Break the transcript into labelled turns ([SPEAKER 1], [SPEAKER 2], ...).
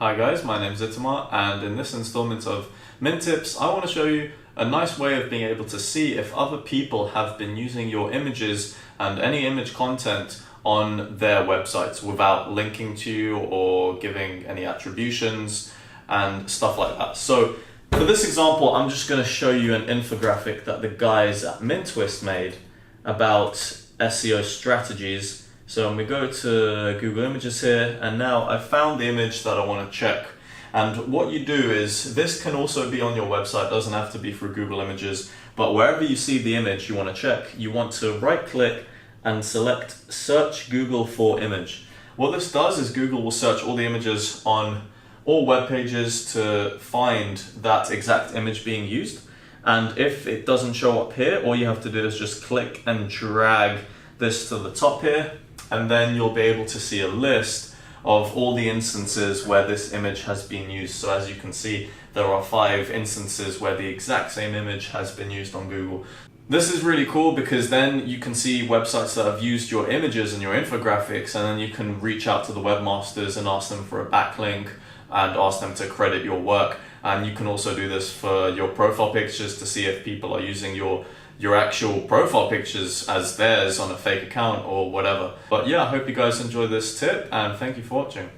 [SPEAKER 1] Hi guys, my name is Itamar, and in this installment of MintTips, I want to show you a nice way of being able to see if other people have been using your images and any image content on their websites without linking to you or giving any attributions and stuff like that. So for this example, I'm just going to show you an infographic that the guys at MintTwist made about SEO strategies. So we go to Google Images here, and now I've found the image that I want to check. And what you do is, this can also be on your website, doesn't have to be through Google Images, but wherever you see the image you want to check, you want to right click and select Search Google for Image. What this does is Google will search all the images on all web pages to find that exact image being used. And if it doesn't show up here, all you have to do is just click and drag this to the top here, and then you'll be able to see a list of all the instances where this image has been used. So as you can see, there are 5 instances where the exact same image has been used on Google. This is really cool because then you can see websites that have used your images and your infographics, and then you can reach out to the webmasters and ask them for a backlink and ask them to credit your work. And you can also do this for your profile pictures to see if people are using your actual profile pictures as theirs on a fake account or whatever. But yeah, I hope you guys enjoy this tip, and thank you for watching.